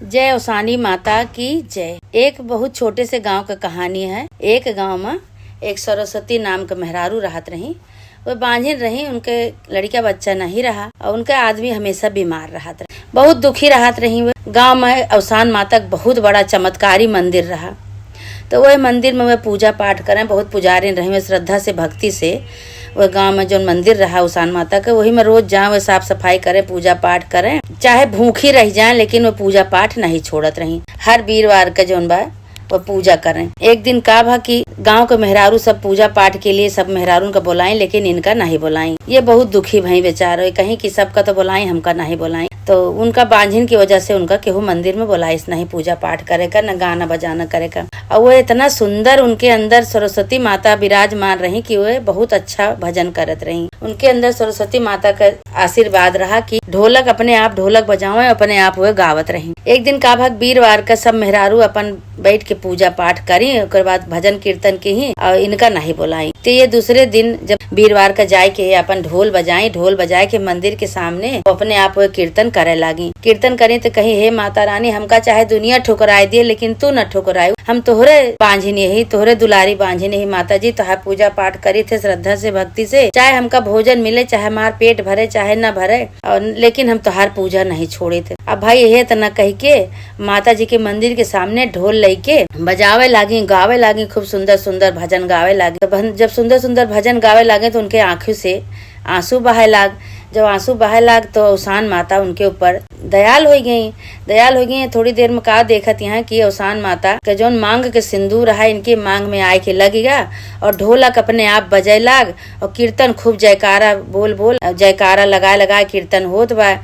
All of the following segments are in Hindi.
जय उसानी माता की जय। एक बहुत छोटे से गांव का कहानी है। एक गांव में एक सरस्वती नाम के मेहरारू रहत रही। वो बांझिन रही, उनके लड़का बच्चा नहीं रहा और उनका आदमी हमेशा बीमार रहत रहे। बहुत दुखी रहत रही। वो गांव में उसान माता का बहुत बड़ा चमत्कारी मंदिर रहा। तो वह मंदिर में वह पूजा पाठ करें, बहुत पुजारी रही। वह श्रद्धा से भक्ति से वह गांव में जो मंदिर रहा उसान माता का, वही में रोज जाए, वह साफ सफाई करें, पूजा पाठ करें, चाहे भूखी रह जाए, लेकिन वह पूजा पाठ नहीं छोड़त रही। हर वीरवार का जोन बा वह पूजा करें। एक दिन का भा कि गांव के मेहरारू सब पूजा पाठ के लिए सब मेहरारू का बुलाई, लेकिन इनका नहीं बुलाई। ये बहुत दुखी भई बेचारे, कहीं कि सबका तो बुलाई, हमका नहीं बुलाई। तो उनका बांझिन की वजह से उनका केहू मंदिर में बुलाइस नहीं पूजा पाठ करेगा, न गाना बजाना करेगा। और वो इतना सुंदर उनके अंदर सरस्वती माता विराजमान रही कि वो बहुत अच्छा भजन करत रही। उनके अंदर सरस्वती माता का आशीर्वाद रहा कि ढोलक अपने आप ढोलक बजावे, अपने आप वो गावत रही। एक दिन का भाग वीरवार का सब मेहरारू अपन बैठ के पूजा पाठ करी, उसके बाद भजन कीर्तन की ही और इनका नहीं बुलाई। तो ये दूसरे दिन जब वीरवार का जाए के अपन ढोल बजाए के मंदिर के सामने अपने आप वो कीर्तन करे लागी। कीर्तन करी तो कही, हे माता रानी, हमका चाहे दुनिया ठुकराए दिए, लेकिन तू न ठुकराए। हम तोहरे बांझिन ही, तोहरे दुलारी बांझिन ही माता जी। तोहार पूजा पाठ करी थे श्रद्धा से भक्ति से, चाहे हमका भोजन मिले, चाहे हमार पेट भरे चाहे न भरे, और लेकिन हम तोहार पूजा नहीं छोड़े थे। अब भाई ये तो न कह के माता जी के मंदिर के सामने ढोल लेके बजावे लागी, गावे लागी, खूब सुंदर सुंदर भजन गावे लागी। तो जब सुंदर सुंदर भजन गावे लागे तो उनके आंखों से आंसू बहे लाग। जब आंसू बहे लाग तो उसान माता उनके ऊपर दयाल हो गई। थोड़ी देर में का देखत यहाँ कि उसान माता के जौन मांग के सिंदूर है, इनके मांग में आए के लगेगा और ढोलक अपने आप बजे लाग और कीर्तन खूब जयकारा बोल जयकारा लगा कीर्तन होत बा।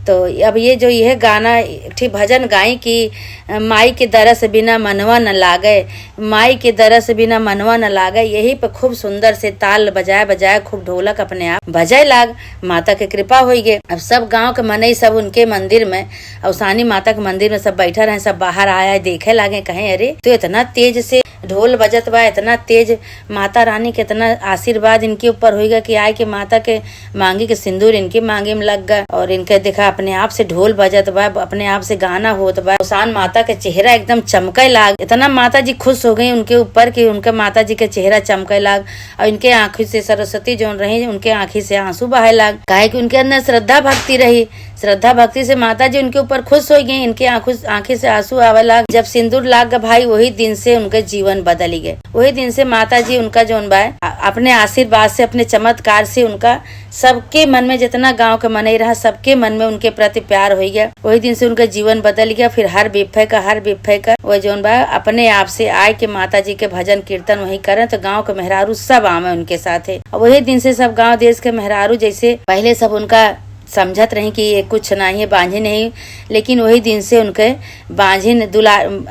तो अब ये जो यह गाना ठीक भजन गाई कि माई के दरस बिना मनवा न लागे, माई के दरस बिना मनवा न लागे, यही पे खूब सुंदर से ताल बजाए खूब ढोलक अपने आप बजाए लाग। माता के कृपा होई गे। अब सब गांव के मनई सब उनके मंदिर में, उसानी माता के मंदिर में सब बैठा रहे, सब बाहर आया देखे लागे, कहे अरे तो इतना तेज से ढोल बजत बा, इतना तेज माता रानी के इतना आशीर्वाद इनके ऊपर होगा कि आए के माता के मांगी के सिंदूर इनके मांगे में लग गया और इनके देखा अपने आप से ढोल बजत बा, अपने आप से गाना होत बा। उसान माता के चेहरा एकदम चमके लाग। इतना माता जी खुश हो गई उनके ऊपर कि उनके माता जी के चेहरा चमके लाग और इनके आंखों से सरस्वती जो रही उनके आंखी से आंसू बहे लाग। काहे कि उनके अंदर श्रद्धा भक्ति रही। श्रद्धा भक्ति से माता जी उनके ऊपर खुश हो गई, इनके आंखी से आंसू आवे लाग। जब सिंदूर लाग गया भाई, वही दिन से उनके जीवन बदल गए। वही दिन से माता जी उनका जोन बा अपने आशीर्वाद से, अपने चमत्कार से उनका सबके मन में, जितना गांव के मन ही रहा, सबके मन में उनके प्रति प्यार हो गया। वही दिन से उनका जीवन बदल गया। फिर हर बिफे का वो जोन बा अपने आप से आए के माता जी के भजन कीर्तन वही करें, तो गांव के मेहरारू सब आवे उनके साथ है। वही दिन से सब गांव देश के मेहरारू जैसे पहले सब उनका समझत रही कि ये कुछ नहीं है, बांझिन नहीं, लेकिन वही दिन से उनके बांझिन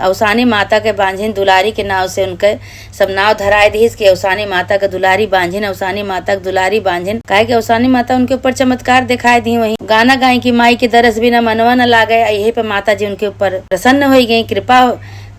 उसानी माता के बांझिन दुलारी के नाव से उनके सब नाव धराए दीस कि उसानी माता का दुलारी बांझिन, उसानी माता का दुलारी बांझिन। काहे कि उसानी माता उनके ऊपर चमत्कार दिखाए दी। वही गाना गाई कि माई के दरस बिना मनवा न लागे। यही पे माता जी उनके ऊपर प्रसन्न हो गई, कृपा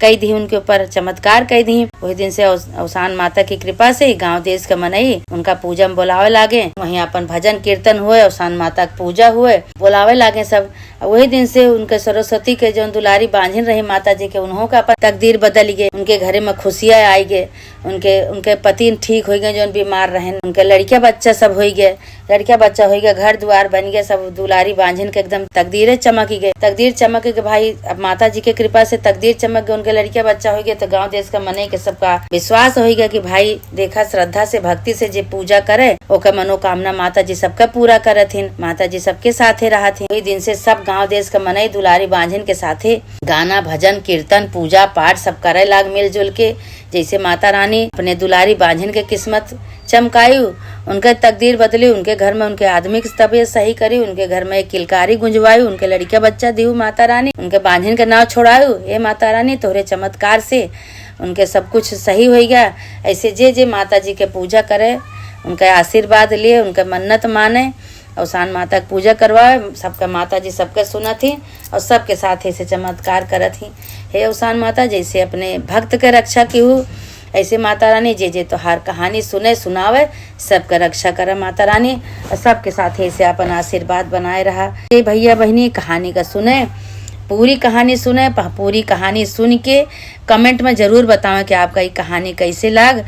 कई दी, उनके ऊपर चमत्कार कई दी। वही दिन से उसान माता की कृपा से गांव देश का मनई उनका पूजा में बुलावे लागे। वहीं अपन भजन कीर्तन हुए, उसान माता की पूजा हुए, बुलावे लागे सब। वही दिन से उनके सरस्वती के जो दुलारी बांझिन रही माता जी के, उन्हों का तकदीर बदल गए। उनके घरे में खुशियां आई गए। उनके पति ठीक हो गए जो बीमार रहे। उनके लड़किया बच्चा सब हो गए, घर द्वार बन गए। सब दुलारी बांझिन के एकदम तकदीर चमक गए। तकदीर चमक के भाई अब माता जी के कृपा से तकदीर चमक गए, उनके लड़किया बच्चा हो गया। तो गांव देश का मने के सबका विश्वास हो गया कि भाई देखा श्रद्धा से भक्ति से जे पूजा करे ओकर मनोकामना माता जी सबका पूरा करथिन, माता जी सबके साथे रहथिन। वही दिन से सब गांव देश का मनई दुलारी बांझिन के साथे गाना भजन कीर्तन पूजा पाठ सब करे लाग मिलजुल के। जैसे माता रानी अपने दुलारी बांझिन के किस्मत चमकायु, उनके तकदीर बदली, उनके घर में उनके आदमी की तबीयत सही करी, उनके घर में एक किलकारी गुंजवायु, उनके लड़किया बच्चा दिहु माता रानी, उनके बांझिन का नाव छोड़ायु। हे माता रानी तोहरे चमत्कार से उनके सब कुछ सही हो गया। ऐसे जे माता जी के पूजा करे, उनका आशीर्वाद लिए, उनका मन्नत माने, उसान माता की पूजा करवाए, सबका माता जी सबके सुनत ही और सबके साथ ऐसे चमत्कार करत ही। हे उसान माता जैसे अपने भक्त के रक्षा की हूँ, ऐसे माता रानी जे तो हर कहानी सुनावे सबका रक्षा करे माता रानी, और सबके साथ ऐसे अपन आशीर्वाद बनाए रहा। ये भैया बहनी कहानी का सुने, पूरी कहानी सुने। पूरी कहानी सुन के कमेंट में जरूर बताओ कि आपका ये कहानी कैसे लाग।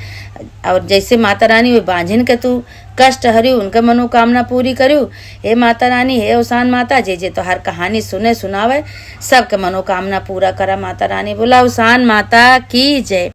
और जैसे माता रानी वो बांझिन के तू कष्ट हरियो, उनका मनोकामना पूरी करियो। हे माता रानी, हे औसान माता, जे जे तो हर कहानी सुने सुनावे सबके मनोकामना पूरा करा माता रानी। बोला औसान माता की जय।